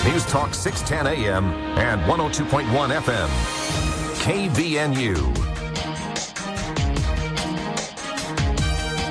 News Talk 610 AM and 102.1 FM. KVNU.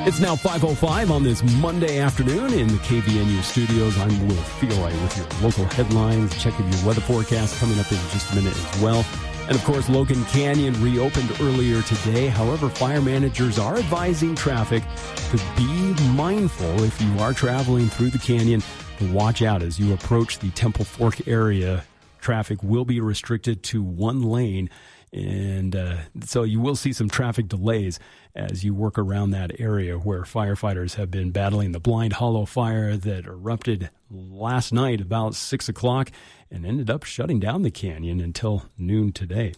It's now 5:05 on this Monday afternoon in the KVNU studios. I'm Will Feelright with your local headlines, checking your weather forecast coming up in just a minute as well. And of course, Logan Canyon reopened earlier today. However, fire managers are advising traffic to be mindful if you are traveling through the canyon, to watch out as you approach the Temple Fork area. Traffic will be restricted to one lane. And so you will see some traffic delays as you work around that area where firefighters have been battling the Blind Hollow fire that erupted last night about 6 o'clock and ended up shutting down the canyon until noon today.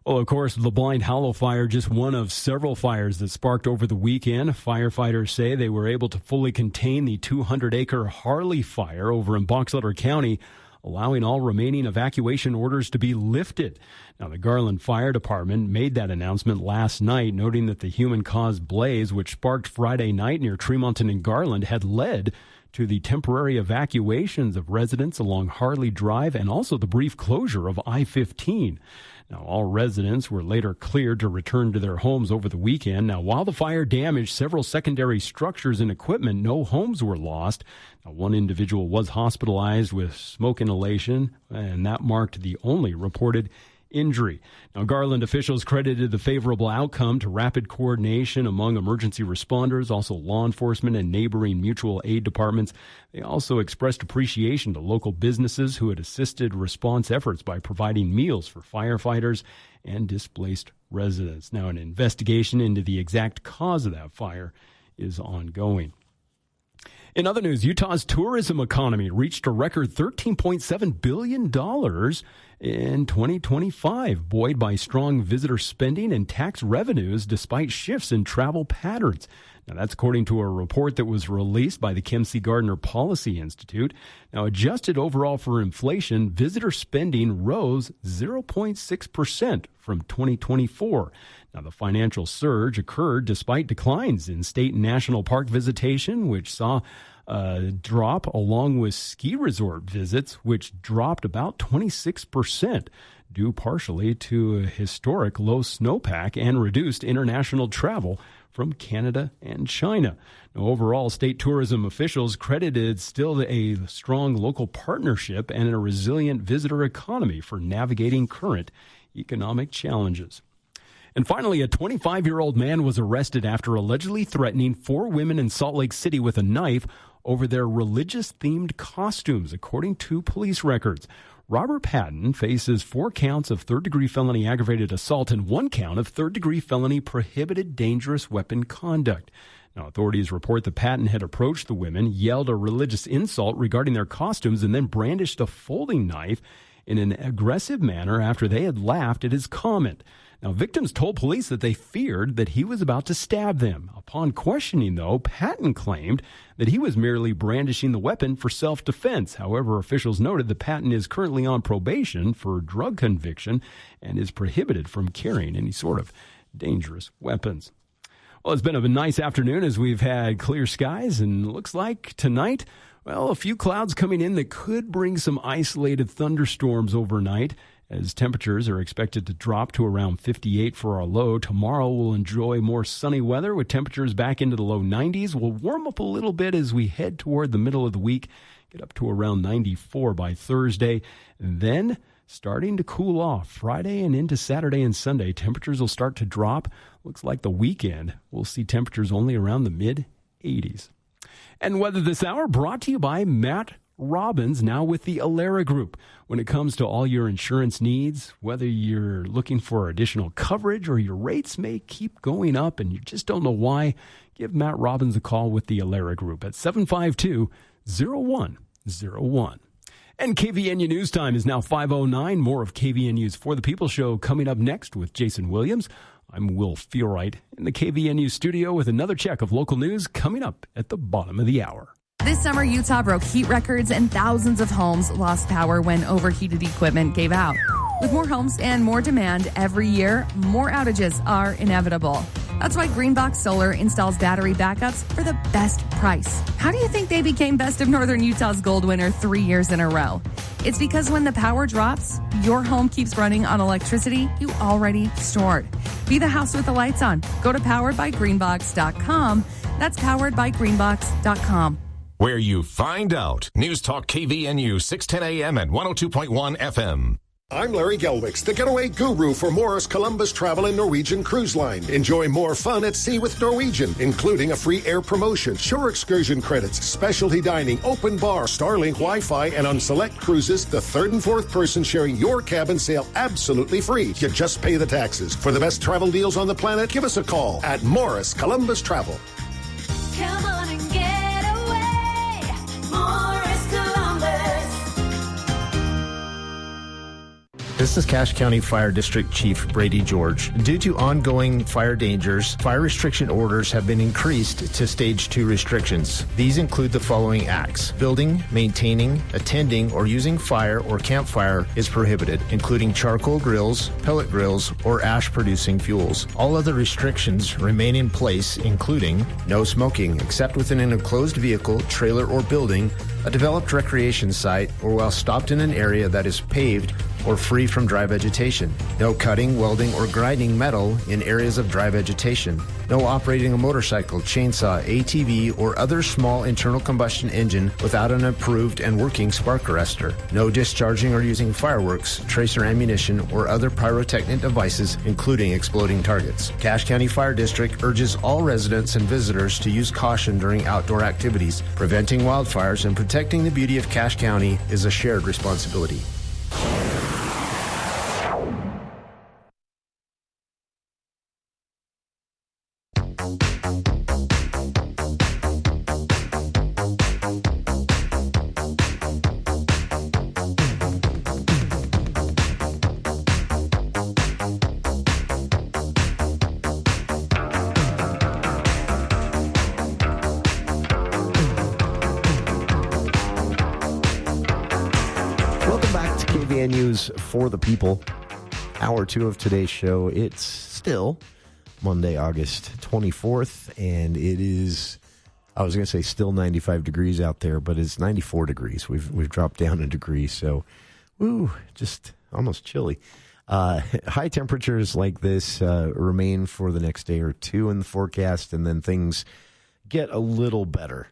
Well, of course, the Blind Hollow fire, just one of several fires that sparked over the weekend. Firefighters say they were able to fully contain the 200-acre Harley fire over in Boxelder County, allowing all remaining evacuation orders to be lifted. Now, the Garland Fire Department made that announcement last night, noting that the human-caused blaze, which sparked Friday night near Tremonton and Garland, had led to the temporary evacuations of residents along Harley Drive and also the brief closure of I-15. Now, all residents were later cleared to return to their homes over the weekend. Now, while the fire damaged several secondary structures and equipment, no homes were lost. Now, one individual was hospitalized with smoke inhalation, and that marked the only reported injury. Now, Garland officials credited the favorable outcome to rapid coordination among emergency responders, also law enforcement and neighboring mutual aid departments. They also expressed appreciation to local businesses who had assisted response efforts by providing meals for firefighters and displaced residents. Now, an investigation into the exact cause of that fire is ongoing. In other news, Utah's tourism economy reached a record $13.7 billion in 2025, buoyed by strong visitor spending and tax revenues despite shifts in travel patterns. Now, that's according to a report that was released by the Kim C. Gardner Policy Institute. Now, adjusted overall for inflation, visitor spending rose 0.6% from 2024. Now, the financial surge occurred despite declines in state and national park visitation, which saw a drop, along with ski resort visits, which dropped about 26%, due partially to a historic low snowpack and reduced international travel from Canada and China. Now, overall, state tourism officials credited still a strong local partnership and a resilient visitor economy for navigating current economic challenges. And finally, a 25-year-old man was arrested after allegedly threatening 4 women in Salt Lake City with a knife over their religious-themed costumes, according to police records. Robert Patton faces 4 counts of third-degree felony aggravated assault and 1 count of third-degree felony prohibited dangerous weapon conduct. Now, authorities report that Patton had approached the women, yelled a religious insult regarding their costumes, and then brandished a folding knife in an aggressive manner after they had laughed at his comment. Now, victims told police that they feared that he was about to stab them. Upon questioning, though, Patton claimed that he was merely brandishing the weapon for self-defense. However, officials noted that Patton is currently on probation for drug conviction and is prohibited from carrying any sort of dangerous weapons. Well, it's been a nice afternoon as we've had clear skies, and looks like tonight, well, a few clouds coming in that could bring some isolated thunderstorms overnight, as temperatures are expected to drop to around 58 for our low. Tomorrow we'll enjoy more sunny weather with temperatures back into the low 90s. We'll warm up a little bit as we head toward the middle of the week, get up to around 94 by Thursday. And then starting to cool off Friday and into Saturday and Sunday. Temperatures will start to drop. Looks like the weekend we'll see temperatures only around the mid-80s. And weather this hour brought to you by Matt Robbins, now with the Alera Group. When it comes to all your insurance needs, whether you're looking for additional coverage or your rates may keep going up and you just don't know why, give Matt Robbins a call with the Alera Group at 752-0101. And KVNU News Time is now 5:09. More of KVNU's For the People show coming up next with Jason Williams. I'm Will Feelright in the KVNU studio with another check of local news coming up at the bottom of the hour. This summer, Utah broke heat records and thousands of homes lost power when overheated equipment gave out. With more homes and more demand every year, more outages are inevitable. That's why Greenbox Solar installs battery backups for the best price. How do you think they became Best of Northern Utah's gold winner 3 years in a row? It's because when the power drops, your home keeps running on electricity you already stored. Be the house with the lights on. Go to poweredbygreenbox.com. That's poweredbygreenbox.com. Where you find out. News Talk KVNU 610 AM and 102.1 FM. I'm Larry Gelwicks, the getaway guru for Morris Columbus Travel and Norwegian Cruise Line. Enjoy more fun at sea with Norwegian, including a free air promotion, shore excursion credits, specialty dining, open bar, Starlink Wi-Fi, and on select cruises, the third and fourth person sharing your cabin sail absolutely free. You just pay the taxes. For the best travel deals on the planet, give us a call at Morris Columbus Travel. Come on and get away, Morris Columbus. This is Cache County Fire District Chief Brady George. Due to ongoing fire dangers, fire restriction orders have been increased to Stage 2 restrictions. These include the following acts. Building, maintaining, attending, or using fire or campfire is prohibited, including charcoal grills, pellet grills, or ash-producing fuels. All other restrictions remain in place, including no smoking, except within an enclosed vehicle, trailer, or building, a developed recreation site, or while stopped in an area that is paved or free from dry vegetation. No cutting, welding, or grinding metal in areas of dry vegetation. No operating a motorcycle, chainsaw, ATV, or other small internal combustion engine without an approved and working spark arrestor. No discharging or using fireworks, tracer ammunition, or other pyrotechnic devices, including exploding targets. Cache County Fire District urges all residents and visitors to use caution during outdoor activities. Preventing wildfires and protecting the beauty of Cache County is a shared responsibility. News for the people. Hour 2 of today's show. It's still Monday, August 24th, and it is, I was going to say still 95 degrees out there, but it's 94 degrees. We've dropped down a degree, so just almost chilly. High temperatures like this remain for the next day or two in the forecast, and then things get a little better.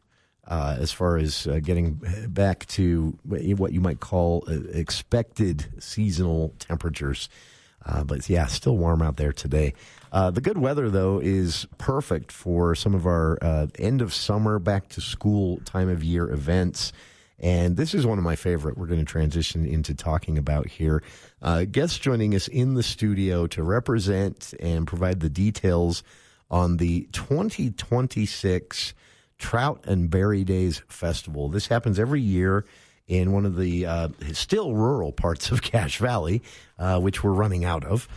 As far as getting back to what you might call expected seasonal temperatures. But yeah, still warm out there today. The good weather, though, is perfect for some of our end of summer, back to school time of year events. And this is one of my favorite we're going to transition into talking about here. Guests joining us in the studio to represent and provide the details on the 2026 Trout and Berry Days Festival. This happens every year in one of the still rural parts of Cache Valley, which we're running out of.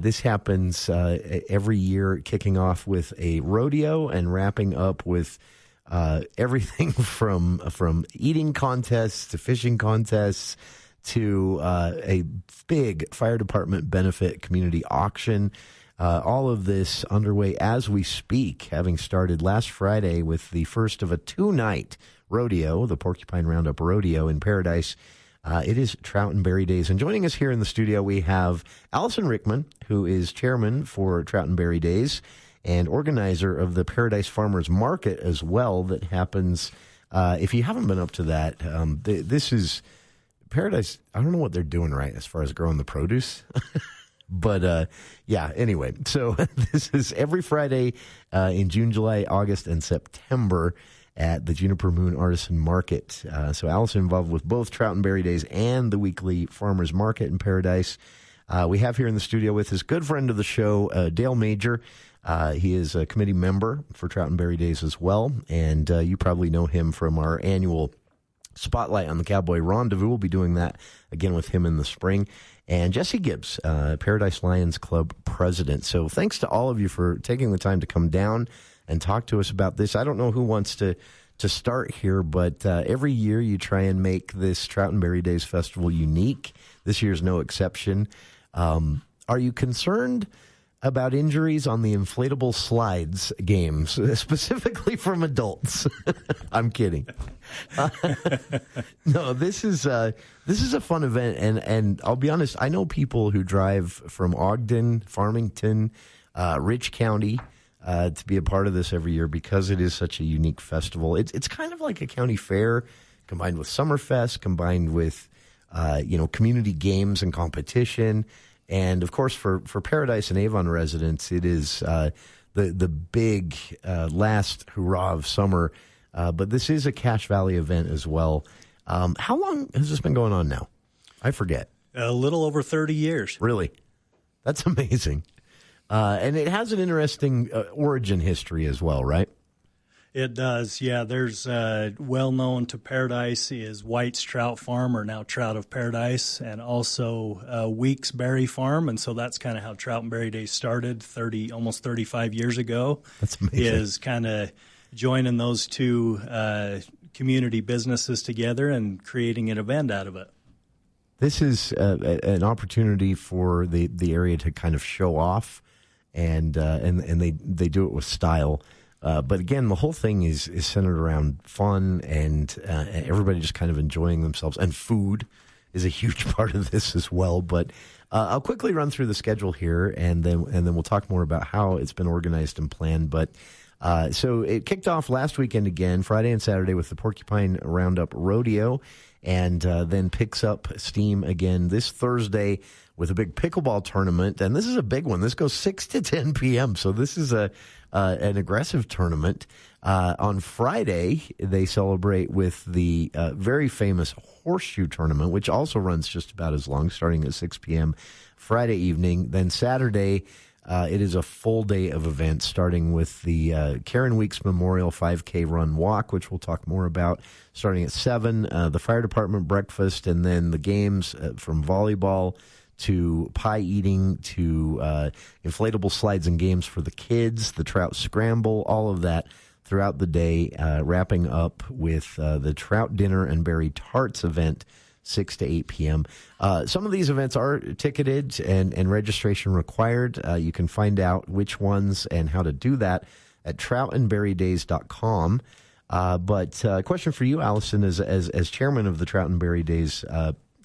This happens every year, kicking off with a rodeo and wrapping up with everything from eating contests to fishing contests to a big fire department benefit community auction. All of this underway as we speak, having started last Friday with the first of a 2-night rodeo, the Porcupine Roundup Rodeo in Paradise. It is Trout and Berry Days. And joining us here in the studio, we have Allison Richman, who is chairman for Trout and Berry Days and organizer of the Paradise Farmers Market as well, that happens. If you haven't been up to that, this is Paradise. I don't know what they're doing right as far as growing the produce. But, yeah, anyway, so this is every Friday in June, July, August, and September at the Juniper Moon Artisan Market. So Allison involved with both Trout and Berry Days and the weekly Farmers Market in Paradise. We have here in the studio with his good friend of the show, Dale Major. He is a committee member for Trout and Berry Days as well, and you probably know him from our annual Spotlight on the Cowboy Rendezvous. We'll be doing that again with him in the spring. And Jesse Gibbs, Paradise Lions Club president. So thanks to all of you for taking the time to come down and talk to us about this. I don't know who wants to start here, but every year you try and make this Trout and Berry Days Festival unique. This year's no exception. Are you concerned about injuries on the inflatable slides games, specifically from adults. I'm kidding. No, this is a fun event, and I'll be honest. I know people who drive from Ogden, Farmington, Rich County to be a part of this every year because it is such a unique festival. It's kind of like a county fair combined with Summerfest, combined with community games and competition. And, of course, for Paradise and Avon residents, it is the big last hurrah of summer. But this is a Cache Valley event as well. How long has this been going on now? I forget. A little over 30 years. Really? That's amazing. And it has an interesting origin history as well, right? It does, yeah. There's well-known to Paradise is White's Trout Farm, or now Trout of Paradise, and also Weeks Berry Farm. And so that's kind of how Trout and Berry Days started almost 35 years ago. That's amazing. Is kind of joining those two community businesses together and creating an event out of it. This is an opportunity for the area to kind of show off, and they do it with style. But again, the whole thing is centered around fun and everybody just kind of enjoying themselves. And food is a huge part of this as well. But I'll quickly run through the schedule here, and then we'll talk more about how it's been organized and planned. But so it kicked off last weekend again, Friday and Saturday, with the Porcupine Roundup Rodeo, and then picks up steam again this Thursday with a big pickleball tournament. And this is a big one. This goes 6 to 10 p.m., so this is an aggressive tournament. On Friday, they celebrate with the very famous Horseshoe Tournament, which also runs just about as long, starting at 6 p.m. Friday evening. Then Saturday, it is a full day of events, starting with the Karen Weeks Memorial 5K Run Walk, which we'll talk more about, starting at 7, the fire department breakfast, and then the games from volleyball to pie eating to inflatable slides and games for the kids, the Trout Scramble, all of that throughout the day, wrapping up with the Trout Dinner and Berry Tarts event, 6 to 8 p.m. Some of these events are ticketed and registration required. You can find out which ones and how to do that at troutandberrydays.com. But a question for you, Allison, as chairman of the Trout and Berry Days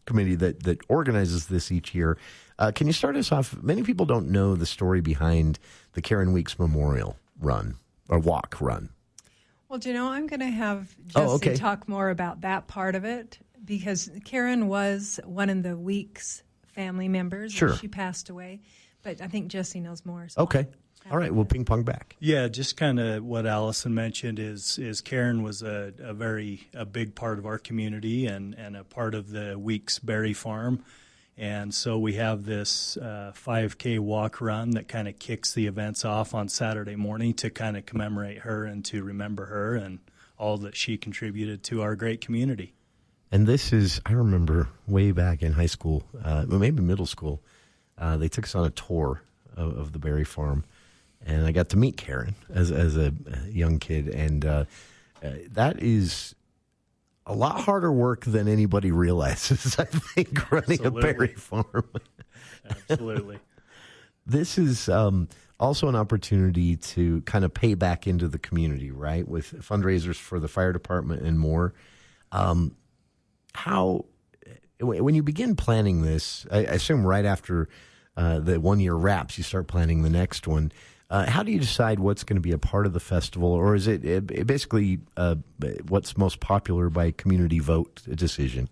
committee that organizes this each year, can you start us off? Many people don't know the story behind the Karen Weeks Memorial Run or Walk Run. Well, I'm going to have Jesse talk more about that part of it, because Karen was one of the Weeks family members. Sure. And she passed away, but I think Jesse knows more. So okay. All right, we'll ping pong back. Yeah, just kind of what Allison mentioned is Karen was a big part of our community and a part of the Weeks Berry Farm. And so we have this 5K walk run that kind of kicks the events off on Saturday morning to kind of commemorate her and to remember her and all that she contributed to our great community. And this is, I remember way back in high school, maybe middle school, they took us on a tour of the Berry Farm. And I got to meet Karen as a young kid, and that is a lot harder work than anybody realizes, I think, running a berry farm. Absolutely. This is also an opportunity to kind of pay back into the community, right, with fundraisers for the fire department and more. How, when you begin planning this, I assume right after the 1 year wraps, you start planning the next one. How do you decide what's going to be a part of the festival, or is it basically what's most popular by community vote decision?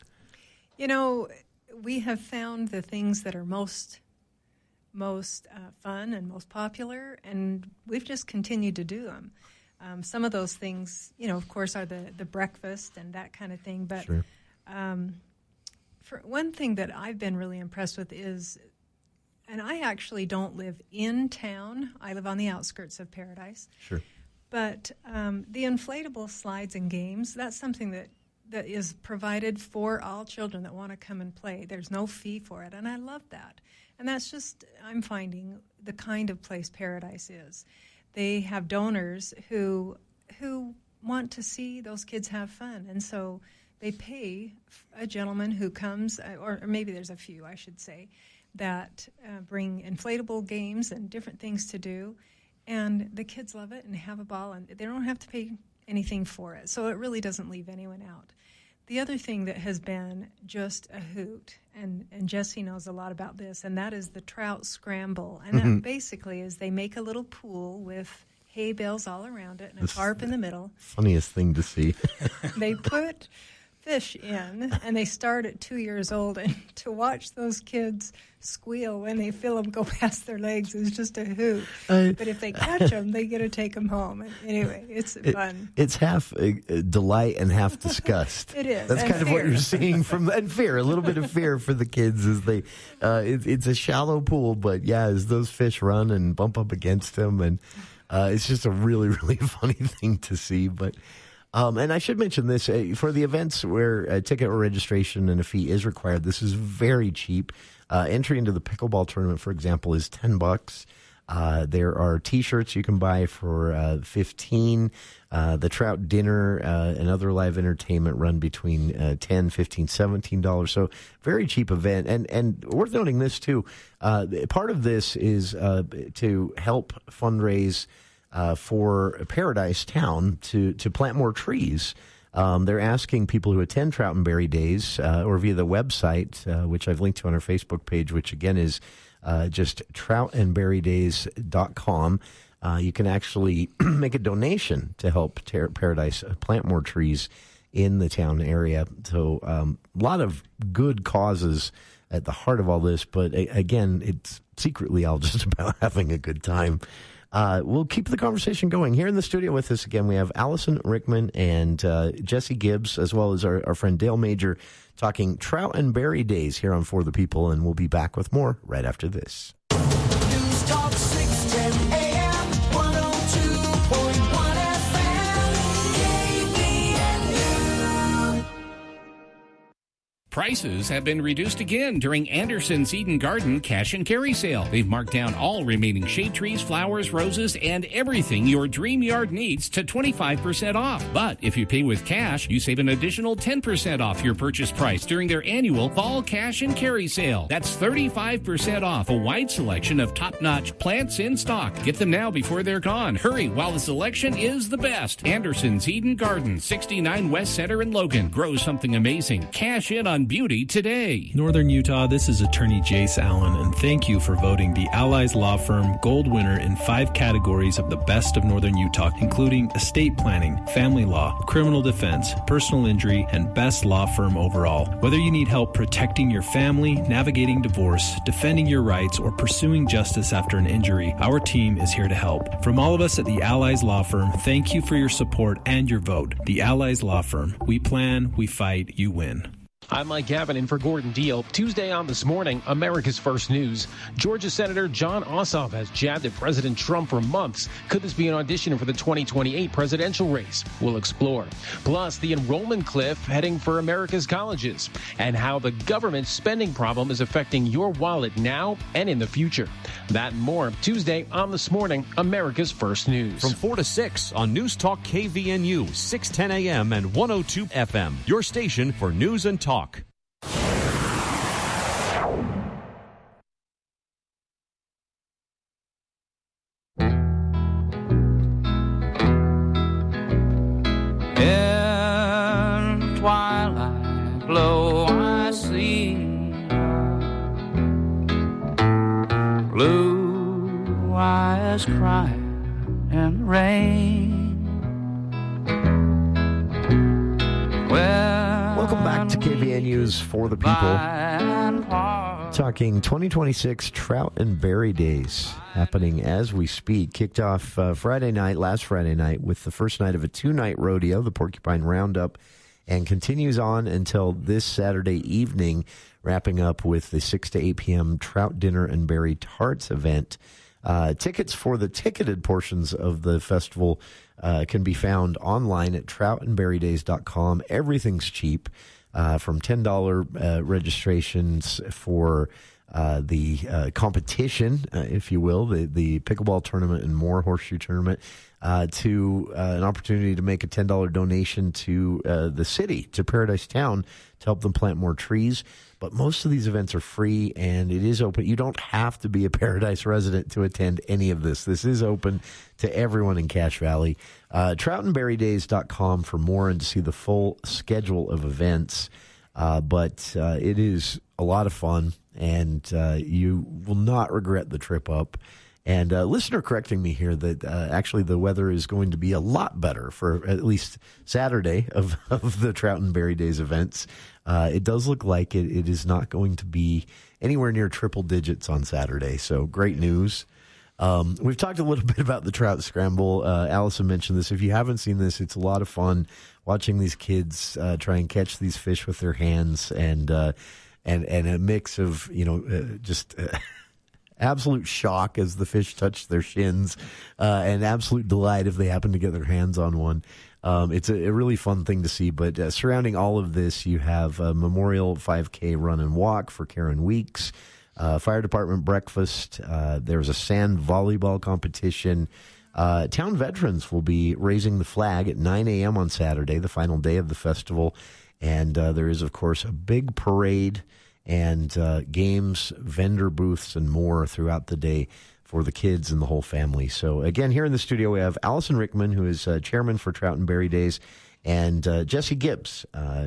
We have found the things that are most fun and most popular, and we've just continued to do them. Some of those things, of course, are the breakfast and that kind of thing. But sure. For one thing that I've been really impressed with is, and I actually don't live in town. I live on the outskirts of Paradise. Sure. But the inflatable slides and games, that's something that is provided for all children that want to come and play. There's no fee for it, and I love that. And that's just, I'm finding, the kind of place Paradise is. They have donors who want to see those kids have fun, and so they pay a gentleman who comes, or maybe there's a few, I should say, that bring inflatable games and different things to do. And the kids love it and have a ball, and they don't have to pay anything for it. So it really doesn't leave anyone out. The other thing that has been just a hoot, and Jesse knows a lot about this, and that is the Trout Scramble. And that basically is they make a little pool with hay bales all around it and a tarp in the middle. Funniest thing to see. They put fish in, and they start at 2 years old, and to watch those kids squeal when they feel them go past their legs is just a hoot. But if they catch them, they get to take them home. And anyway, it's fun. It's half delight and half disgust. It is. That's and kind fear. of what you're seeing and fear, a little bit of fear for the kids as they. It's a shallow pool, but yeah, as those fish run and bump up against them, and it's just a really, really funny thing to see. But. And I should mention this, for the events where a ticket or registration and a fee is required, this is very cheap. Entry into the pickleball tournament, for example, is $10. There are T-shirts you can buy for $15. The Trout Dinner and other live entertainment run between $10, $15, $17. So very cheap event. And worth noting this, too. Part of this is to help fundraise for Paradise Town to plant more trees. They're asking people who attend Trout and Berry Days or via the website, which I've linked to on our Facebook page, which again is just troutandberrydays.com. You can actually make a donation to help Paradise plant more trees in the town area. So a lot of good causes at the heart of all this, but again, it's secretly all just about having a good time. We'll keep the conversation going. Here in the studio with us again, we have Allison Richman and Jesse Gibbs, as well as our friend Dale Major, talking Trout and Berry Days here on For the People, and we'll be back with more right after this. News Talk 610 AM, 102.1 FM, KVNU. Prices have been reduced again during Anderson's Eden Garden Cash and Carry Sale. They've marked down all remaining shade trees, flowers, roses, and everything your dream yard needs to 25% off. But if you pay with cash, you save an additional 10% off your purchase price during their annual Fall Cash and Carry Sale. That's 35% off a wide selection of top-notch plants in stock. Get them now before they're gone. Hurry while the selection is the best. Anderson's Eden Garden, 69 West Center in Logan. Grow something amazing. Cash in on beauty today. Northern Utah, this is attorney Jace Allen, and thank you for voting the Allies Law Firm Gold winner in 5 categories of the best of Northern Utah, including estate planning, family law, criminal defense, personal injury, and best law firm overall. Whether you need help protecting your family, navigating divorce, defending your rights, or pursuing justice after an injury, our team is here to help. From all of us at the Allies Law Firm, thank you for your support and your vote. The Allies Law Firm. We plan, we fight, you win. I'm Mike Gavin in for Gordon Deal. Tuesday on This Morning, America's First News. Georgia Senator John Ossoff has jabbed at President Trump for months. Could this be an audition for the 2028 presidential race? We'll explore. Plus, the enrollment cliff heading for America's colleges, and how the government spending problem is affecting your wallet now and in the future. That and more Tuesday on This Morning, America's First News. From 4 to 6 on News Talk KVNU, 610 AM and 102 FM. Your station for news and talk. In twilight glow I see blue eyes cry in the rain. Welcome back to KVNU's For the People. Talking 2026 Trout and Berry Days happening as we speak. Kicked off last Friday night, with the first night of a 2-night rodeo, the Porcupine Roundup, and continues on until this Saturday evening, wrapping up with the 6 to 8 p.m. Trout Dinner and Berry Tarts event. Tickets for the ticketed portions of the festival can be found online at troutandberrydays.com. Everything's cheap, from $10 registrations for the competition, if you will, the pickleball tournament and more horseshoe tournament, to an opportunity to make a $10 donation to the city, to Paradise Town, to help them plant more trees. But most of these events are free, and it is open. You don't have to be a Paradise resident to attend any of this. This is open to everyone in Cache Valley. Troutandberrydays.com for more and to see the full schedule of events. But it is a lot of fun, and you will not regret the trip up. And listener correcting me here that actually the weather is going to be a lot better for at least Saturday of the Trout and Berry Days events. It does look like it is not going to be anywhere near triple digits on Saturday. So great news. We've talked a little bit about the Trout Scramble. Allison mentioned this. If you haven't seen this, it's a lot of fun watching these kids try and catch these fish with their hands, and a mix of just absolute shock as the fish touch their shins, and absolute delight if they happen to get their hands on one. It's a really fun thing to see. But surrounding all of this, you have a Memorial 5K run and walk for Karen Weeks, fire department breakfast. There's a sand volleyball competition. Town veterans will be raising the flag at 9 a.m. on Saturday, the final day of the festival. And there is, of course, a big parade and games, vendor booths, and more throughout the day for the kids and the whole family. So, again, here in the studio, we have Allison Richman, who is chairman for Trout and Berry Days, and Jesse Gibbs,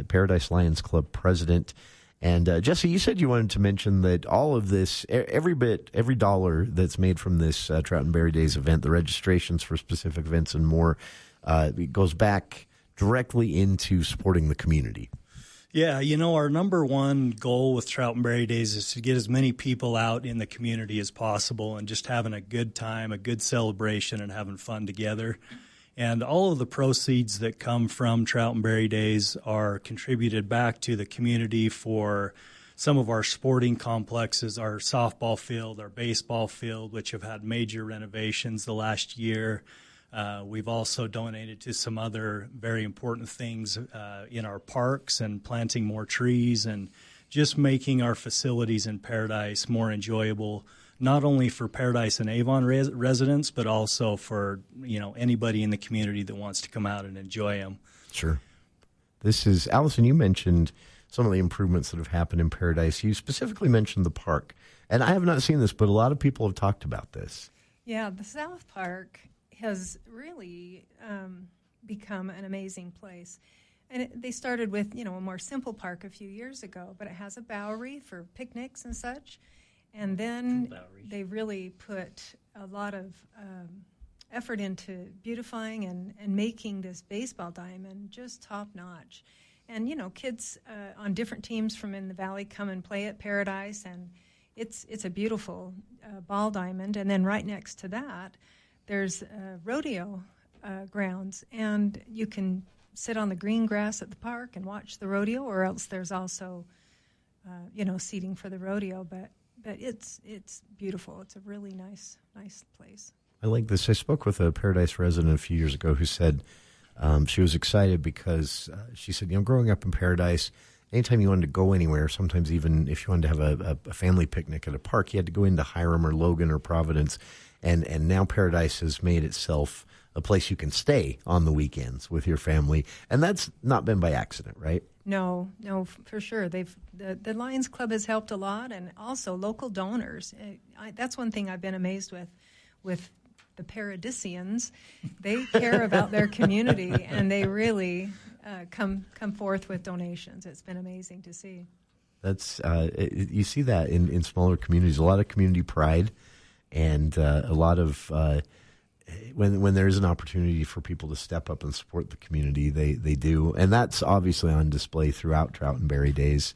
Paradise Lions Club president. And, Jesse, you said you wanted to mention that all of this, every dollar that's made from this Trout and Berry Days event, the registrations for specific events and more, it goes back directly into supporting the community. Yeah, our number one goal with Trout and Berry Days is to get as many people out in the community as possible and just having a good time, a good celebration, and having fun together. And all of the proceeds that come from Trout and Berry Days are contributed back to the community for some of our sporting complexes, our softball field, our baseball field, which have had major renovations the last year. We've also donated to some other very important things in our parks and planting more trees and just making our facilities in Paradise more enjoyable, not only for Paradise and Avon residents, but also for anybody in the community that wants to come out and enjoy them. Sure. This is, Allison, you mentioned some of the improvements that have happened in Paradise. You specifically mentioned the park. And I have not seen this, but a lot of people have talked about this. Yeah, the South Park has really become an amazing place. And they started with, a more simple park a few years ago, but it has a Bowery for picnics and such. And then they really put a lot of effort into beautifying and making this baseball diamond just top-notch. And, kids on different teams from in the valley come and play at Paradise, and it's a beautiful ball diamond. And then right next to that, there's rodeo grounds, and you can sit on the green grass at the park and watch the rodeo, or else there's also, seating for the rodeo. But it's beautiful. It's a really nice place. I like this. I spoke with a Paradise resident a few years ago who said she was excited because she said, growing up in Paradise, anytime you wanted to go anywhere, sometimes even if you wanted to have a family picnic at a park, you had to go into Hiram or Logan or Providence. And now Paradise has made itself a place you can stay on the weekends with your family. And that's not been by accident, right? No, for sure. The Lions Club has helped a lot, and also local donors. That's one thing I've been amazed with the Paradisians. They care about their community, and they really come forth with donations. It's been amazing to see. That's you see that in smaller communities, a lot of community pride. And a lot of when there is an opportunity for people to step up and support the community, they do. And that's obviously on display throughout Trout and Berry Days.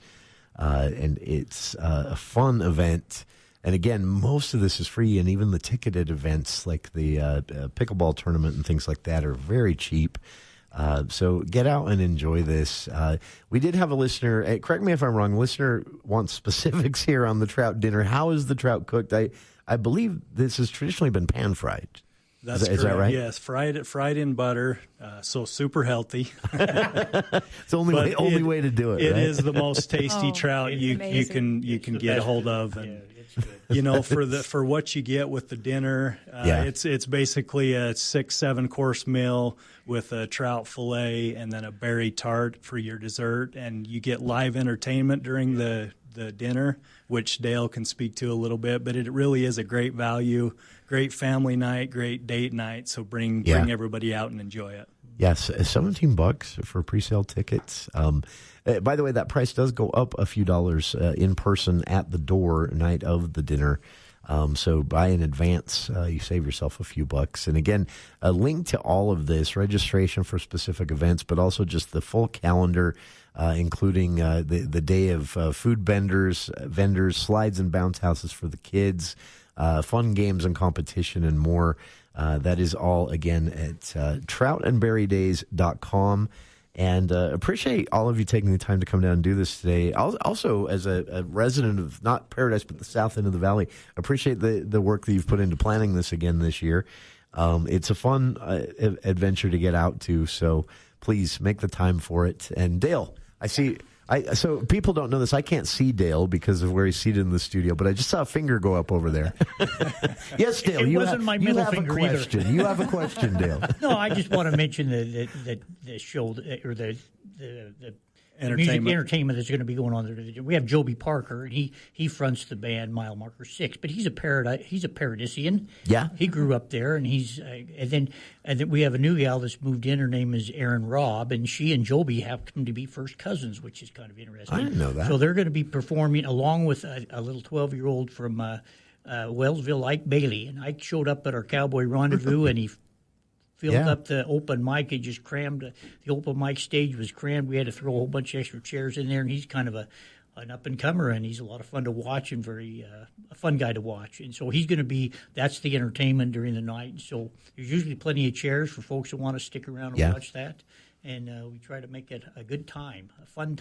And it's a fun event. And again, most of this is free, and even the ticketed events like the pickleball tournament and things like that are very cheap. So get out and enjoy this. We did have a listener, correct me if I'm wrong, listener wants specifics here on the trout dinner. How is the trout cooked? I believe this has traditionally been pan-fried. That's is that right? Yes, fried in butter, so super healthy. It's the only way to do it. It right? is the most tasty trout you can get a hold of, and you know, for what you get with the dinner, it's basically a 6-7 course meal with a trout fillet and then a berry tart for your dessert, and you get live entertainment during the dinner, which Dale can speak to a little bit, but it really is a great value, great family night, great date night. So bring everybody out and enjoy it. Yes, $17 for pre-sale tickets. By the way, that price does go up a few dollars in person at the door night of the dinner. So buy in advance, you save yourself a few bucks. And again, a link to all of this, registration for specific events, but also just the full calendar, including the day of food vendors, slides and bounce houses for the kids, fun games and competition, and more. That is all, again, at troutandberrydays.com. And appreciate all of you taking the time to come down and do this today. Also, as a resident of not Paradise, but the south end of the valley, appreciate the work that you've put into planning this again this year. It's a fun adventure to get out to, so please make the time for it. And Dale, I see... So people don't know this. I can't see Dale because of where he's seated in the studio, but I just saw a finger go up over there. Yes, Dale, you have a question. You have a question, Dale. No, I just want to mention the show or the entertainment that's going to be going on there. We have Joby Parker, and he fronts the band Mile Marker 6, but he's a Paradisian. Yeah, he grew up there, and and then we have a new gal that's moved in. Her name is Erin Robb, and she and Joby happen to be first cousins, which is kind of interesting. I didn't know that. So they're going to be performing along with a little 12-year-old from Wellsville, Ike Bailey, and Ike showed up at our Cowboy Rendezvous, and he filled up the open mic. He just crammed the open mic stage was crammed. We had to throw a whole bunch of extra chairs in there, and he's kind of an up and comer, and he's a lot of fun to watch and very a fun guy to watch. And so he's going to be that's the entertainment during the night. And so there's usually plenty of chairs for folks who want to stick around and watch that. And we try to make it a good time, a fun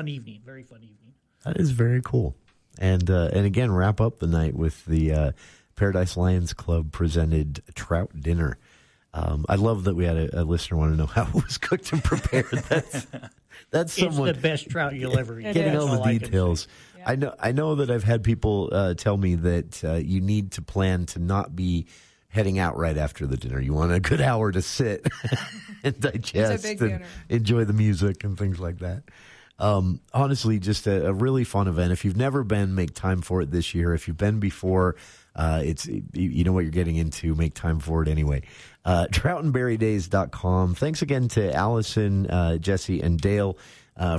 evening, very fun evening. That is very cool. And again, wrap up the night with the Paradise Lions Club presented trout dinner. I love that we had a listener want to know how it was cooked and prepared. That's it's the best trout you'll ever eat. Getting all the details. Yeah. I know that I've had people tell me that you need to plan to not be heading out right after the dinner. You want a good hour to sit and digest and enjoy the music and things like that. Honestly, just a really fun event. If you've never been, make time for it this year. If you've been before, you know what you're getting into. Make time for it anyway. Troutandberrydays.com. Thanks again to Allison, Jesse, and Dale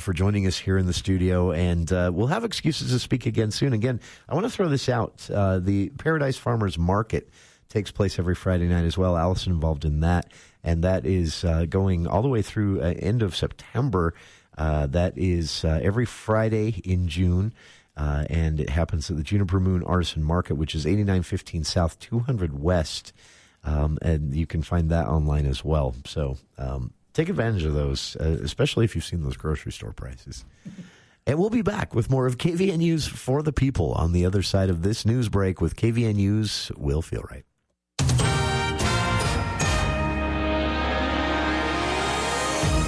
for joining us here in the studio. And we'll have excuses to speak again soon. Again, I want to throw this out. The Paradise Farmers Market takes place every Friday night as well. Allison involved in that. And that is going all the way through end of September. That is every Friday in June. And it happens at the Juniper Moon Artisan Market, which is 8915 South, 200 West. And you can find that online as well. So take advantage of those, especially if you've seen those grocery store prices. And we'll be back with more of KVNU's For the People on the other side of this news break with KVNU's Will Feel Right.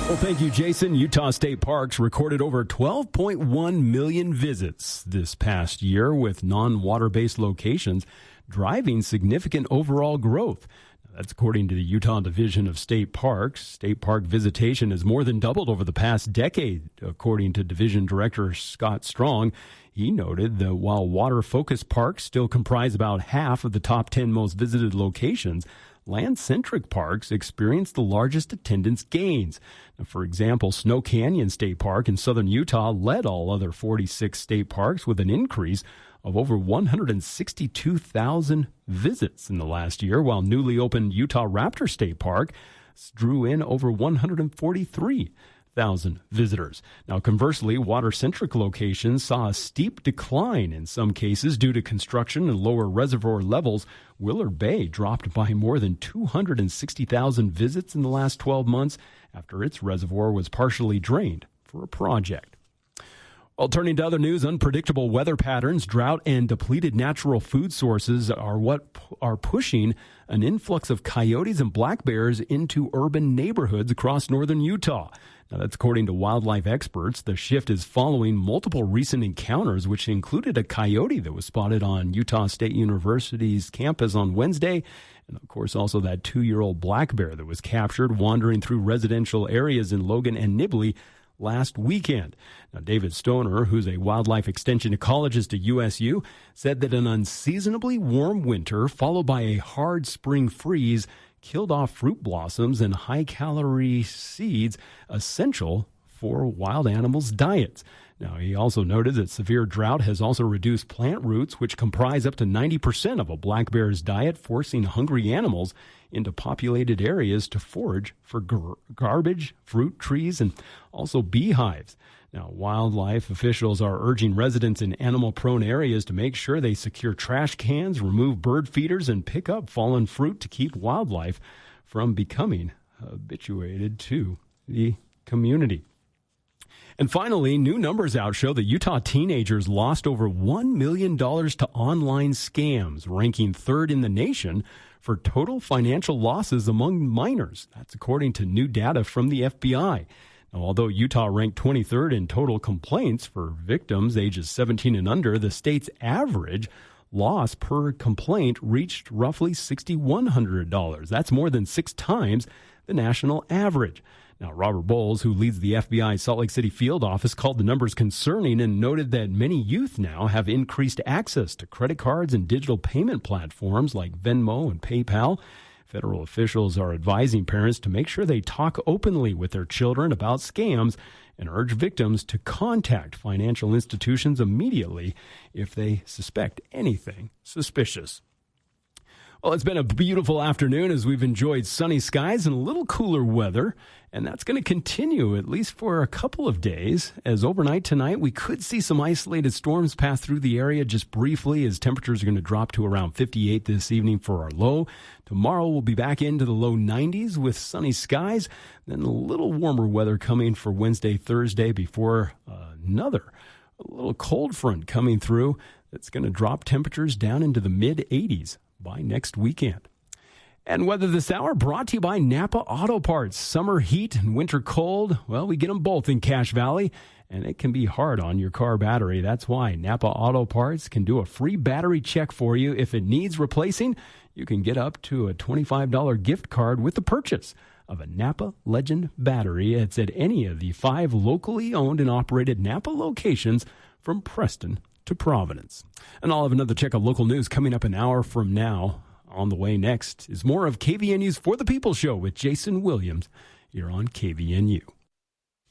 Well, thank you, Jason. Utah State Parks recorded over 12.1 million visits this past year with non-water-based locations, driving significant overall growth. That's according to the Utah Division of State Parks. State park visitation has more than doubled over the past decade, according to Division Director Scott Strong. He noted that while water-focused parks still comprise about half of the top 10 most visited locations, land-centric parks experience the largest attendance gains. Now, for example, Snow Canyon State Park in southern Utah led all other 46 state parks with an increase of over 162,000 visits in the last year, while newly opened Utah Raptor State Park drew in over 143,000 visitors. Now, conversely, water-centric locations saw a steep decline in some cases due to construction and lower reservoir levels. Willard Bay dropped by more than 260,000 visits in the last 12 months after its reservoir was partially drained for a project. Well, turning to other news, unpredictable weather patterns, drought, and depleted natural food sources are what are pushing an influx of coyotes and black bears into urban neighborhoods across northern Utah. Now, that's according to wildlife experts. The shift is following multiple recent encounters, which included a coyote that was spotted on Utah State University's campus on Wednesday. And, of course, also that 2-year-old black bear that was captured wandering through residential areas in Logan and Nibley last weekend. Now, David Stoner, who's a wildlife extension ecologist at USU, said that an unseasonably warm winter followed by a hard spring freeze killed off fruit blossoms and high-calorie seeds essential for wild animals' diets. Now, he also noted that severe drought has also reduced plant roots, which comprise up to 90% of a black bear's diet, forcing hungry animals into populated areas to forage for garbage, fruit trees, and also beehives. Now, wildlife officials are urging residents in animal-prone areas to make sure they secure trash cans, remove bird feeders, and pick up fallen fruit to keep wildlife from becoming habituated to the community. And finally, new numbers out show that Utah teenagers lost over $1 million to online scams, ranking third in the nation for total financial losses among minors. That's according to new data from the FBI. Now, although Utah ranked 23rd in total complaints for victims ages 17 and under, the state's average loss per complaint reached roughly $6,100. That's more than 6 times the national average. Now, Robert Bowles, who leads the FBI Salt Lake City field office, called the numbers concerning and noted that many youth now have increased access to credit cards and digital payment platforms like Venmo and PayPal. Federal officials are advising parents to make sure they talk openly with their children about scams and urge victims to contact financial institutions immediately if they suspect anything suspicious. Well, it's been a beautiful afternoon as we've enjoyed sunny skies and a little cooler weather, and that's going to continue at least for a couple of days, as overnight tonight we could see some isolated storms pass through the area just briefly, as temperatures are going to drop to around 58 this evening for our low. Tomorrow we'll be back into the low 90s with sunny skies, then a little warmer weather coming for Wednesday, Thursday before another little cold front coming through that's going to drop temperatures down into the mid-80s by next weekend. And weather this hour brought to you by Napa Auto Parts. Summer heat and winter cold, well, we get them both in Cache Valley, and it can be hard on your car battery. That's why Napa Auto Parts can do a free battery check for you. If it needs replacing, you can get up to a $25 gift card with the purchase of a Napa Legend battery. It's at any of the 5 locally owned and operated Napa locations from Preston to Providence. And I'll have another check of local news coming up an hour from now. On the way next is more of KVNU's For the People show with Jason Williams here on KVNU.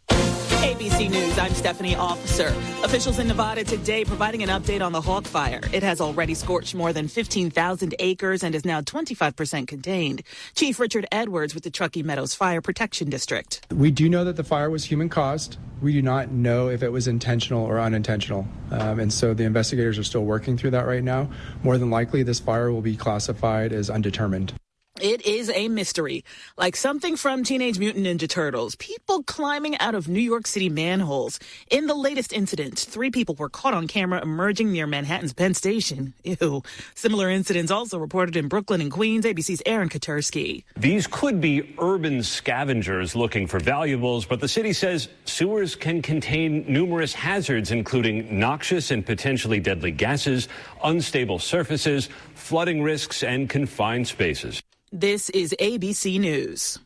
ABC News, I'm Stephanie Officer. Officials in Nevada today providing an update on the Hawk Fire. It has already scorched more than 15,000 acres and is now 25% contained. Chief Richard Edwards with the Truckee Meadows Fire Protection District. We do know that the fire was human-caused. We do not know if it was intentional or unintentional. And so the investigators are still working through that right now. More than likely, this fire will be classified as undetermined. It is a mystery, like something from Teenage Mutant Ninja Turtles. People climbing out of New York City manholes. In the latest incident, 3 people were caught on camera emerging near Manhattan's Penn Station. Ew. Similar incidents also reported in Brooklyn and Queens. ABC's Aaron Katursky. These could be urban scavengers looking for valuables, but the city says sewers can contain numerous hazards, including noxious and potentially deadly gases, unstable surfaces, flooding risks, and confined spaces. This is ABC News.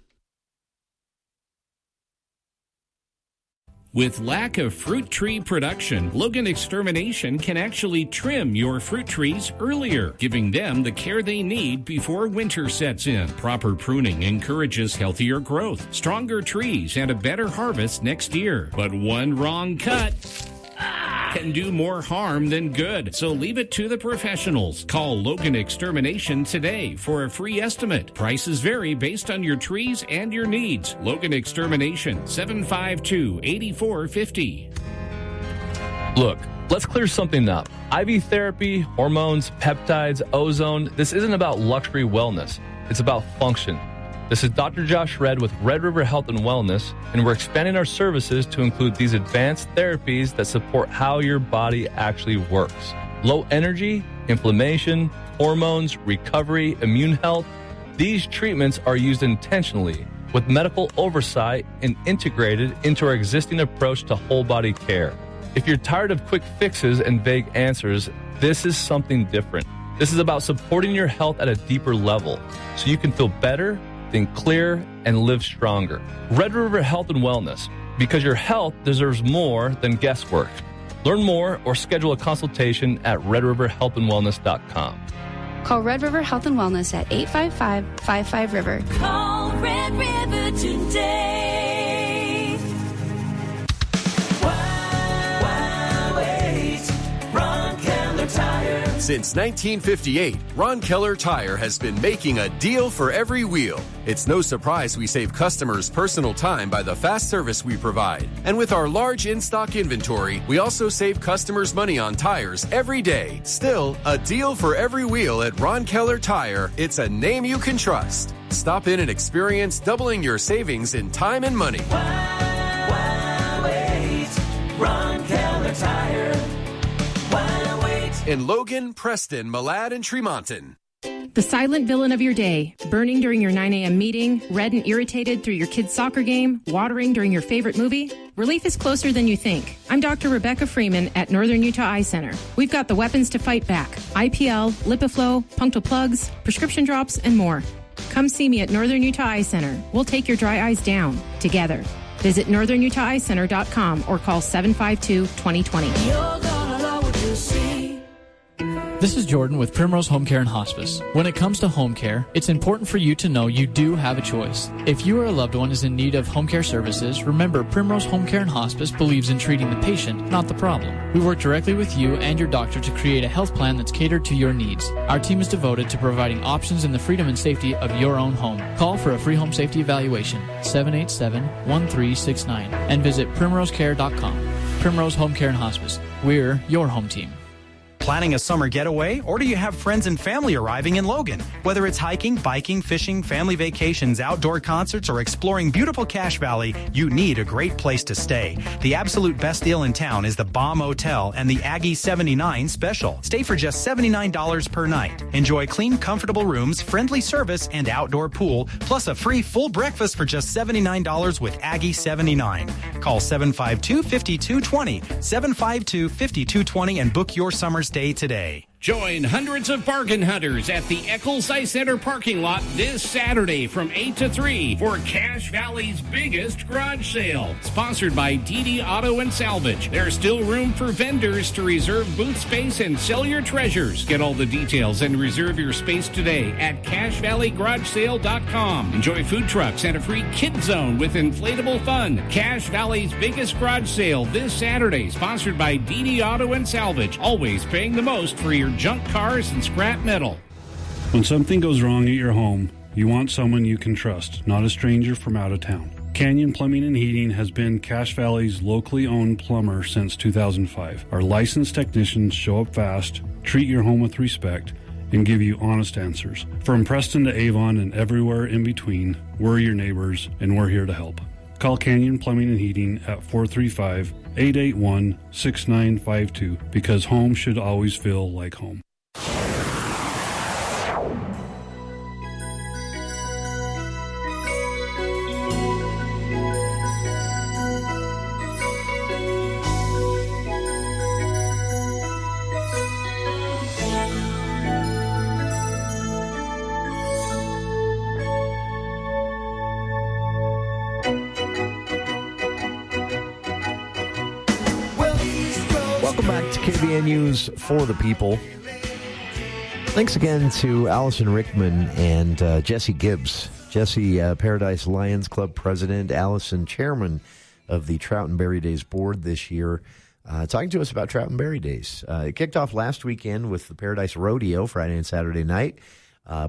With lack of fruit tree production, Logan Extermination can actually trim your fruit trees earlier, giving them the care they need before winter sets in. Proper pruning encourages healthier growth, stronger trees, and a better harvest next year. But one wrong cut can do more harm than good. So leave it to the professionals. Call Logan Extermination today for a free estimate. Prices vary based on your trees and your needs. Logan Extermination, 752-8450. Look, let's clear something up. IV therapy, hormones, peptides, ozone, this isn't about luxury wellness. It's about function. This is Dr. Josh Red with Red River Health and Wellness, and we're expanding our services to include these advanced therapies that support how your body actually works. Low energy, inflammation, hormones, recovery, immune health. These treatments are used intentionally with medical oversight and integrated into our existing approach to whole body care. If you're tired of quick fixes and vague answers, this is something different. This is about supporting your health at a deeper level so you can feel better, think clear, and live stronger. Red River Health and Wellness, because your health deserves more than guesswork. Learn more or schedule a consultation at redriverhealthandwellness.com. Call Red River Health and Wellness at 855-55-RIVER. Call Red River today. Why wait? Ron Keller Tire. Since 1958, Ron Keller Tire has been making a deal for every wheel. It's no surprise we save customers personal time by the fast service we provide. And with our large in-stock inventory, we also save customers money on tires every day. Still, a deal for every wheel at Ron Keller Tire. It's a name you can trust. Stop in and experience doubling your savings in time and money. Why wait? Ron Keller Tire. Why wait? In Logan, Preston, Malad, and Tremonton. The silent villain of your day, burning during your 9 a.m. meeting, red and irritated through your kid's soccer game, watering during your favorite movie? Relief is closer than you think. I'm Dr. Rebecca Freeman at Northern Utah Eye Center. We've got the weapons to fight back. IPL, Lipiflow, punctal plugs, prescription drops, and more. Come see me at Northern Utah Eye Center. We'll take your dry eyes down together. Visit northernutaheyecenter.com or call 752-2020. You're gonna love what you see. This is Jordan with Primrose Home Care and Hospice. When it comes to home care, it's important for you to know you do have a choice. If you or a loved one is in need of home care services, remember Primrose Home Care and Hospice believes in treating the patient, not the problem. We work directly with you and your doctor to create a health plan that's catered to your needs. Our team is devoted to providing options in the freedom and safety of your own home. Call for a free home safety evaluation, 787-1369, and visit primrosecare.com. Primrose Home Care and Hospice. We're your home team. Planning a summer getaway, or do you have friends and family arriving in Logan? Whether it's hiking, biking, fishing, family vacations, outdoor concerts, or exploring beautiful Cache Valley, you need a great place to stay. The absolute best deal in town is the Bomb Hotel and the Aggie 79 special. Stay for just $79 per night. Enjoy clean, comfortable rooms, friendly service, and outdoor pool, plus a free full breakfast for just $79 with Aggie 79. Call 752-5220, 752-5220, and book your summer's day today. Join hundreds of bargain hunters at the Eccles Ice Center parking lot this Saturday from 8 to 3 for Cache Valley's biggest garage sale. Sponsored by DD Auto and Salvage. There's still room for vendors to reserve booth space and sell your treasures. Get all the details and reserve your space today at CacheValleyGarageSale.com. Enjoy food trucks and a free kid zone with inflatable fun. Cache Valley's biggest garage sale this Saturday. Sponsored by DD Auto and Salvage. Always paying the most for your junk cars and scrap metal. When something goes wrong at your home, you want someone you can trust, not a stranger from out of town. Canyon Plumbing and Heating has been Cache Valley's locally owned plumber since 2005. Our licensed technicians show up fast, treat your home with respect, and give you honest answers. From Preston to Avon and everywhere in between, we're your neighbors, and we're here to help. Call Canyon Plumbing and Heating at 435-881-6952 because home should always feel like home. Welcome back to KVNU's For the People. Thanks again to Allison Richman and Jesse Gibbs. Jesse, Paradise Lions Club president, Allison, chairman of the Trout and Berry Days board this year, talking to us about Trout and Berry Days. It kicked off last weekend with the Paradise Rodeo, Friday and Saturday night.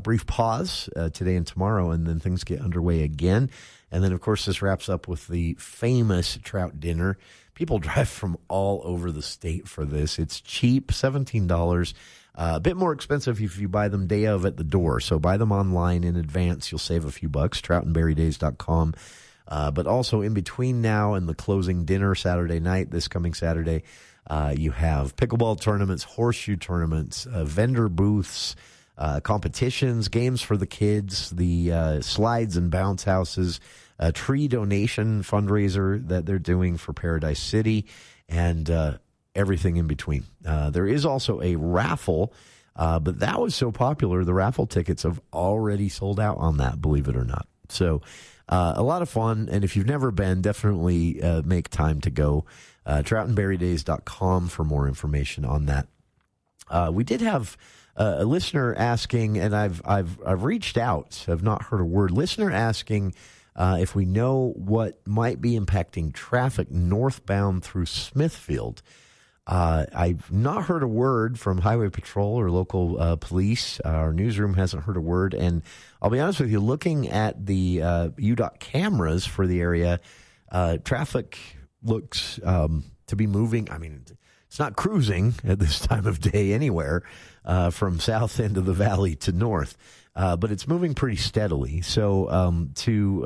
brief pause today and tomorrow, and then things get underway again. And then, of course, this wraps up with the famous trout dinner. People drive from all over the state for this. It's cheap, $17. A bit more expensive if you buy them day of at the door. So buy them online in advance. You'll save a few bucks. troutandberrydays.com. But also in between now and the closing dinner Saturday night, this coming Saturday, you have pickleball tournaments, horseshoe tournaments, vendor booths, competitions, games for the kids, the slides and bounce houses, a tree donation fundraiser that they're doing for Paradise City, and everything in between. There is also a raffle, but that was so popular, the raffle tickets have already sold out on that, believe it or not. So a lot of fun, and if you've never been, definitely make time to go. troutandberrydays.com for more information on that. We did have a listener asking, and I've reached out, have not heard a word. Listener asking if we know what might be impacting traffic northbound through Smithfield. I've not heard a word from Highway Patrol or local police. Our newsroom hasn't heard a word. And I'll be honest with you, looking at the UDOT cameras for the area, traffic looks to be moving. I mean, it's not cruising at this time of day anywhere from south end of the valley to north, but it's moving pretty steadily. So to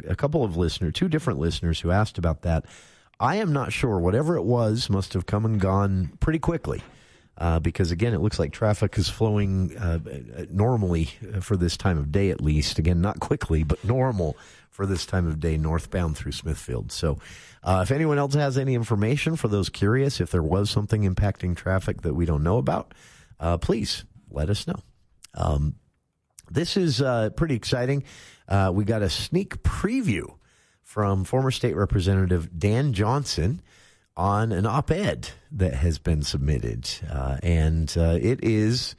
a couple of listeners, two different listeners who asked about that, I am not sure. Whatever it was must have come and gone pretty quickly because, again, it looks like traffic is flowing normally for this time of day at least. Again, not quickly, but normal for this time of day northbound through Smithfield. So if anyone else has any information for those curious, if there was something impacting traffic that we don't know about, please let us know. This is pretty exciting. We got a sneak preview from former state representative Dan Johnson on an op-ed that has been submitted. And it is,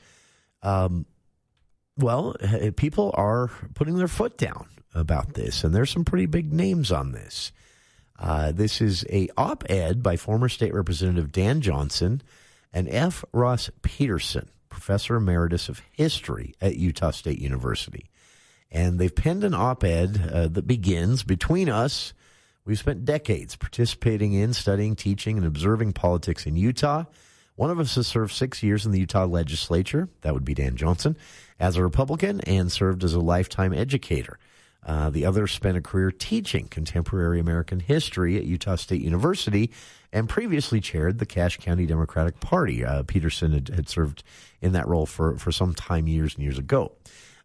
people are putting their foot down about this, and there's some pretty big names on this. This is a op-ed by former state representative Dan Johnson and F. Ross Peterson, professor emeritus of history at Utah State University. And they've penned an op-ed that begins, between us, we've spent decades participating in, studying, teaching, and observing politics in Utah. One of us has served 6 years in the Utah legislature, that would be Dan Johnson, as a Republican and served as a lifetime educator. The other spent a career teaching contemporary American history at Utah State University and previously chaired the Cache County Democratic Party. Peterson had served in that role for some time years and years ago.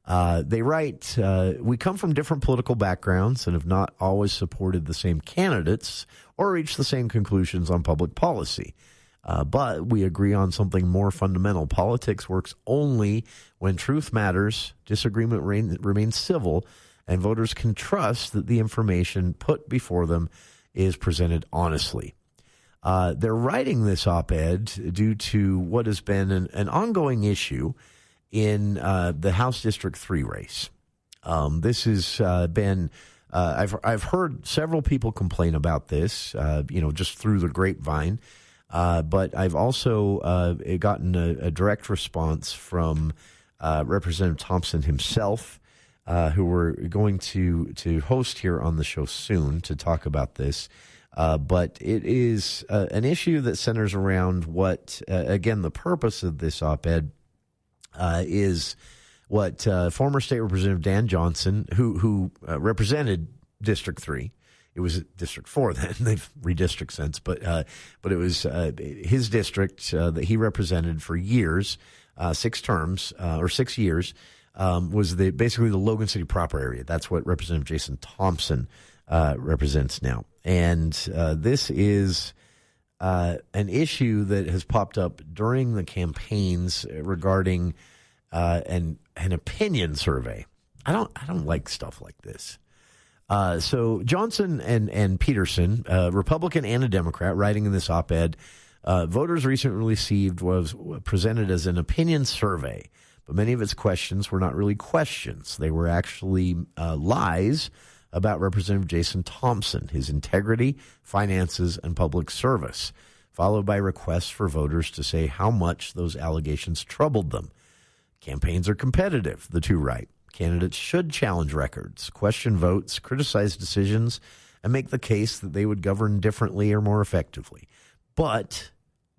They write, we come from different political backgrounds and have not always supported the same candidates or reached the same conclusions on public policy. But we agree on something more fundamental. Politics works only when truth matters, disagreement remains civil, and voters can trust that the information put before them is presented honestly. They're writing this op-ed due to what has been an ongoing issue in the House District 3 race. This has been, I've heard several people complain about this, just through the grapevine. But I've also gotten a direct response from Representative Thompson himself, who we're going to host here on the show soon to talk about this. But it is an issue that centers around what, again, the purpose of this op-ed is what former state representative Dan Johnson, who represented District 3, it was District 4 then, they've redistricted since, but it was his district that he represented for years, 6 terms, or 6 years, was basically the Logan City proper area. That's what Representative Jason Thompson represents now. And this is an issue that has popped up during the campaigns regarding an opinion survey. I don't like stuff like this. So Johnson and Peterson, Republican and a Democrat, writing in this op-ed, voters recently received was presented as an opinion survey, but many of its questions were not really questions. They were actually lies about Representative Jason Thompson, his integrity, finances, and public service, followed by requests for voters to say how much those allegations troubled them. Campaigns are competitive, the two write. Candidates should challenge records, question votes, criticize decisions, and make the case that they would govern differently or more effectively. But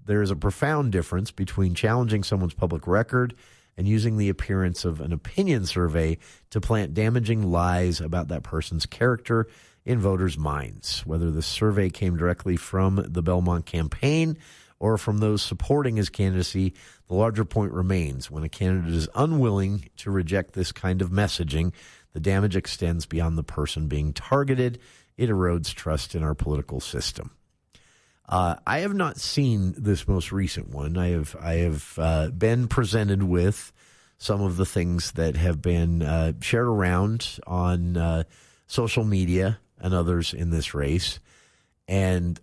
there is a profound difference between challenging someone's public record and using the appearance of an opinion survey to plant damaging lies about that person's character in voters' minds. Whether the survey came directly from the Belmont campaign or from those supporting his candidacy, the larger point remains. When a candidate is unwilling to reject this kind of messaging, the damage extends beyond the person being targeted. It erodes trust in our political system. I have not seen this most recent one. I have been presented with some of the things that have been shared around on social media and others in this race, and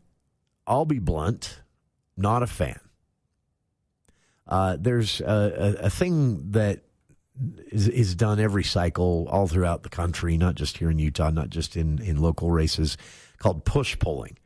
I'll be blunt, not a fan. There's a thing that is done every cycle all throughout the country, not just here in Utah, not just in local races, called push polling.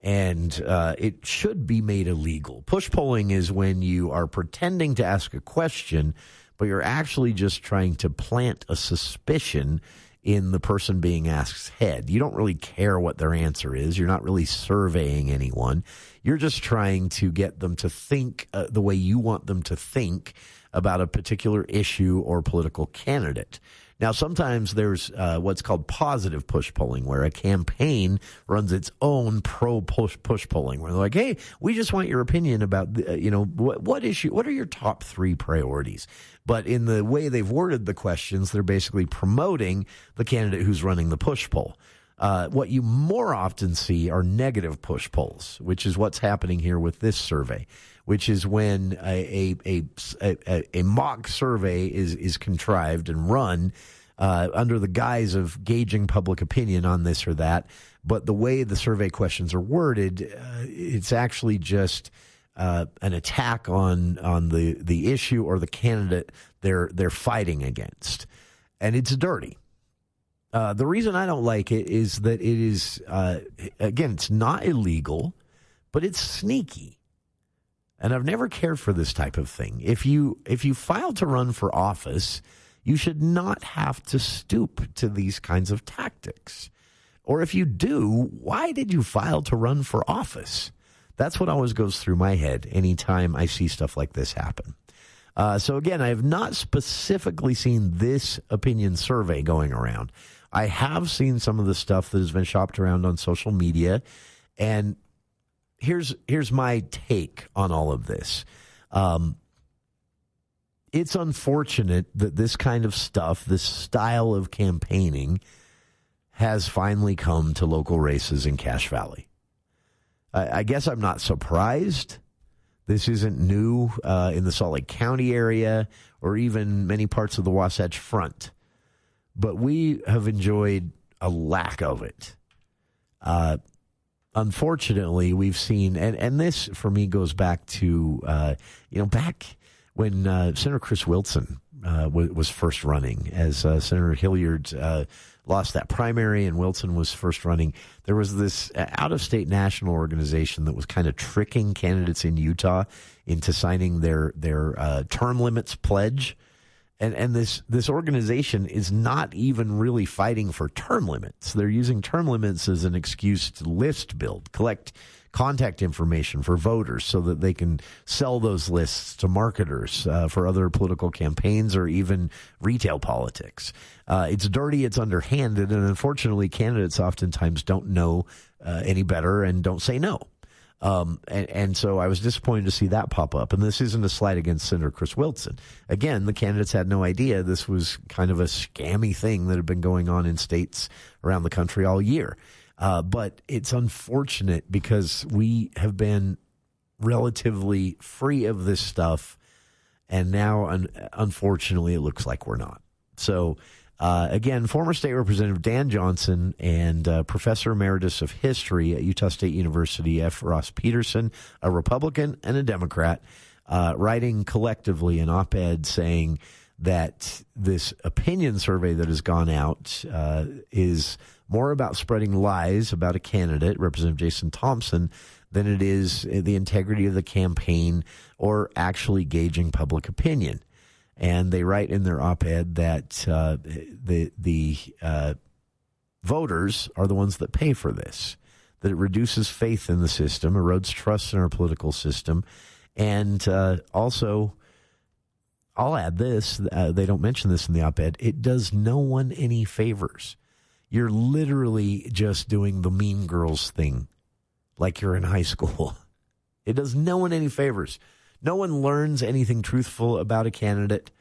And it should be made illegal. Push polling is when you are pretending to ask a question, but you're actually just trying to plant a suspicion in the person being asked's head. You don't really care what their answer is. You're not really surveying anyone. You're just trying to get them to think the way you want them to think about a particular issue or political candidate. Now, sometimes there's what's called positive push polling, where a campaign runs its own pro-push polling, where they're like, hey, we just want your opinion about, what issue, what are your top 3 priorities? But in the way they've worded the questions, they're basically promoting the candidate who's running the push poll. What you more often see are negative push polls, which is what's happening here with this survey, which is when a mock survey is contrived and run under the guise of gauging public opinion on this or that. But the way the survey questions are worded, it's actually just an attack on the issue or the candidate they're fighting against. And it's dirty. The reason I don't like it is that it is, again, it's not illegal, but it's sneaky. And I've never cared for this type of thing. If you file to run for office, you should not have to stoop to these kinds of tactics. Or if you do, why did you file to run for office? That's what always goes through my head anytime I see stuff like this happen. So again, I have not specifically seen this opinion survey going around. I have seen some of the stuff that has been shopped around on social media, and here's my take on all of this. It's unfortunate that this kind of stuff, this style of campaigning, has finally come to local races in Cache Valley. I guess I'm not surprised. This isn't new in the Salt Lake County area or even many parts of the Wasatch Front. But we have enjoyed a lack of it. Unfortunately, we've seen, and this for me goes back to, back when Senator Chris Wilson was first running, as Senator Hilliard lost that primary and Wilson was first running. There was this out-of-state national organization that was kind of tricking candidates in Utah into signing their term limits pledge. And this organization is not even really fighting for term limits. They're using term limits as an excuse to list build, collect contact information for voters so that they can sell those lists to marketers for other political campaigns or even retail politics. It's dirty, it's underhanded, and unfortunately candidates oftentimes don't know any better and don't say no. And so I was disappointed to see that pop up. And this isn't a slight against Senator Chris Wilson. Again, the candidates had no idea this was kind of a scammy thing that had been going on in states around the country all year. But it's unfortunate because we have been relatively free of this stuff. And now, unfortunately, it looks like we're not. So, again, former State Representative Dan Johnson and Professor Emeritus of History at Utah State University, F. Ross Peterson, a Republican and a Democrat, writing collectively an op-ed saying that this opinion survey that has gone out is more about spreading lies about a candidate, Representative Jason Thompson, than it is the integrity of the campaign or actually gauging public opinion. And they write in their op-ed that the voters are the ones that pay for this, that it reduces faith in the system, erodes trust in our political system, and also, I'll add this, they don't mention this in the op-ed, it does no one any favors. You're literally just doing the Mean Girls thing like you're in high school. It does no one any favors. No one learns anything truthful about a candidate,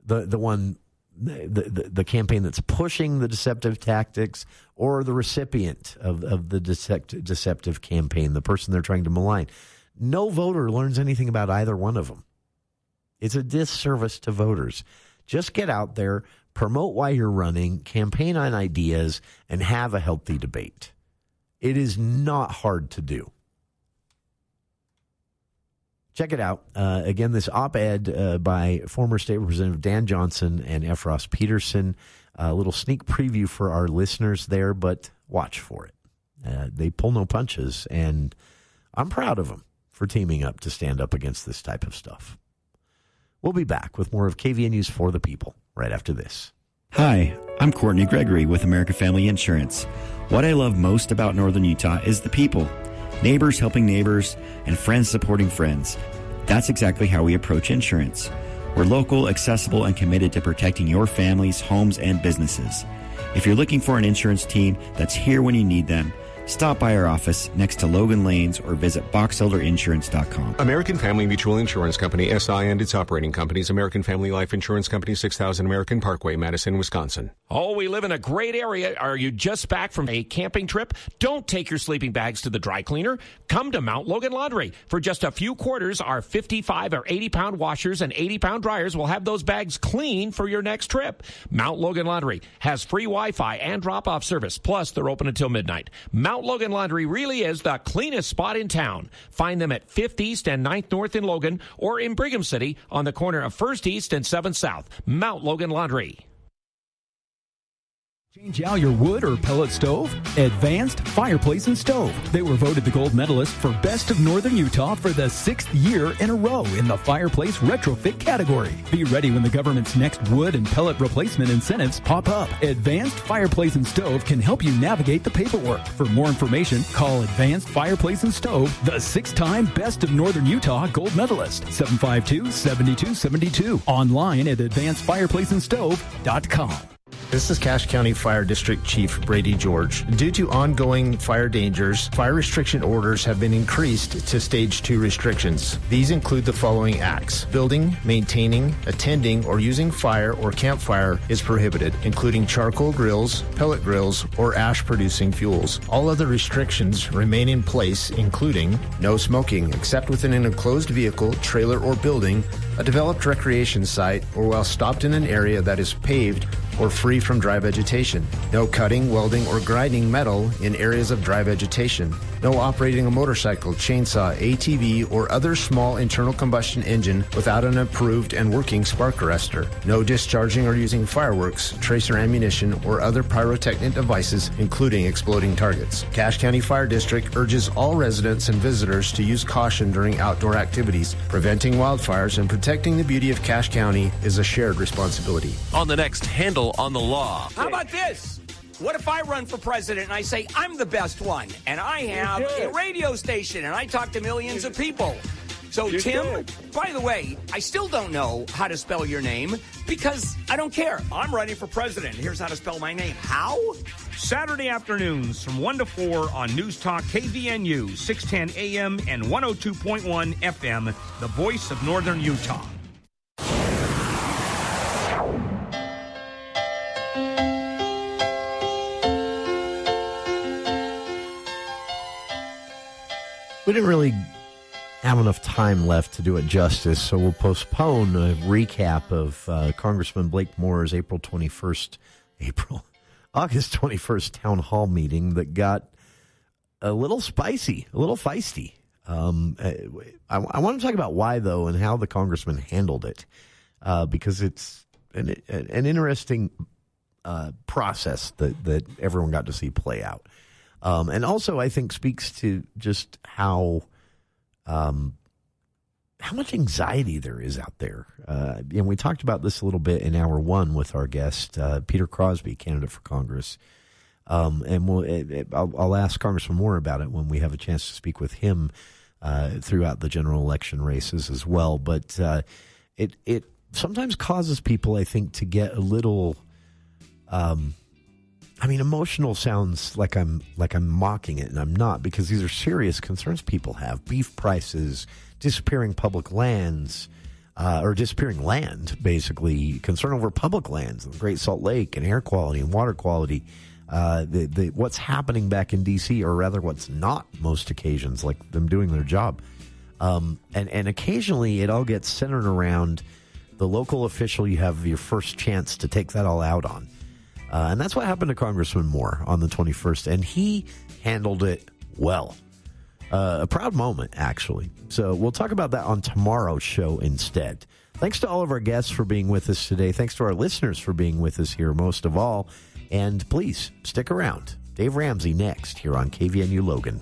the campaign that's pushing the deceptive tactics, or the recipient of the deceptive campaign, the person they're trying to malign. No voter learns anything about either one of them. It's a disservice to voters. Just get out there, promote why you're running, campaign on ideas, and have a healthy debate. It is not hard to do. Check it out. Again, this op-ed by former State Representative Dan Johnson and F. Ross Peterson. A little sneak preview for our listeners there, but watch for it. They pull no punches, and I'm proud of them for teaming up to stand up against this type of stuff. We'll be back with more of KVNU's For the People right after this. Hi, I'm Courtney Gregory with American Family Insurance. What I love most about Northern Utah is the people. Neighbors helping neighbors, and friends supporting friends. That's exactly how we approach insurance. We're local, accessible, and committed to protecting your families, homes, and businesses. If you're looking for an insurance team that's here when you need them, stop by our office next to Logan Lanes or visit boxelderinsurance.com. American Family Mutual Insurance Company, SI, and its operating companies, American Family Life Insurance Company, 6000 American Parkway, Madison, Wisconsin. Oh, we live in a great area. Are you just back from a camping trip? Don't take your sleeping bags to the dry cleaner. Come to Mount Logan Laundry. For just a few quarters, our 55 or 80-pound washers and 80-pound dryers will have those bags clean for your next trip. Mount Logan Laundry has free Wi-Fi and drop-off service. Plus, they're open until midnight. Mount Logan Laundry really is the cleanest spot in town. Find them at 5th East and 9th North in Logan, or in Brigham City on the corner of 1st East and 7th South. Mount Logan Laundry. Change out your wood or pellet stove? Advanced Fireplace and Stove. They were voted the gold medalist for Best of Northern Utah for the 6th year in a row in the fireplace retrofit category. Be ready when the government's next wood and pellet replacement incentives pop up. Advanced Fireplace and Stove can help you navigate the paperwork. For more information, call Advanced Fireplace and Stove, the 6-time Best of Northern Utah gold medalist. 752-7272. Online at advancedfireplaceandstove.com. This is Cache County Fire District Chief Brady George. Due to ongoing fire dangers, fire restriction orders have been increased to Stage 2 restrictions. These include the following acts. Building, maintaining, attending, or using fire or campfire is prohibited, including charcoal grills, pellet grills, or ash-producing fuels. All other restrictions remain in place, including no smoking except within an enclosed vehicle, trailer, or building, a developed recreation site, or while stopped in an area that is paved or free from dry vegetation. No cutting, welding, or grinding metal in areas of dry vegetation. No operating a motorcycle, chainsaw, ATV, or other small internal combustion engine without an approved and working spark arrestor. No discharging or using fireworks, tracer ammunition, or other pyrotechnic devices, including exploding targets. Cache County Fire District urges all residents and visitors to use caution during outdoor activities. Preventing wildfires and protecting the beauty of Cache County is a shared responsibility. On the next Handle on the Law. How about this? What if I run for president and I say I'm the best one, and I have a radio station and I talk to millions of people? So, Tim, by the way, I still don't know how to spell your name because I don't care. I'm running for president. Here's how to spell my name. How? Saturday afternoons from 1 to 4 on News Talk KVNU, 610 AM and 102.1 FM, the voice of Northern Utah. We didn't really have enough time left to do it justice, so we'll postpone a recap of Congressman Blake Moore's August 21st town hall meeting that got a little spicy, a little feisty. I want to talk about why, though, and how the congressman handled it, because it's an interesting process that everyone got to see play out. And also, I think, speaks to just how how much anxiety there is out there. And we talked about this a little bit in hour one with our guest, Peter Crosby, candidate for Congress. And I'll ask Congressman Moore about it when we have a chance to speak with him throughout the general election races as well. But it sometimes causes people, I think, to get a little. Emotional sounds like I'm mocking it, and I'm not, because these are serious concerns people have. Beef prices, disappearing public lands, or disappearing land, basically. Concern over public lands, the Great Salt Lake, and air quality and water quality. What's happening back in D.C., or rather what's not most occasions, like them doing their job. And occasionally it all gets centered around the local official you have your first chance to take that all out on. And that's what happened to Congressman Moore on the 21st, and he handled it well. A proud moment, actually. So we'll talk about that on tomorrow's show instead. Thanks to all of our guests for being with us today. Thanks to our listeners for being with us here most of all. And please, stick around. Dave Ramsey next here on KVNU Logan.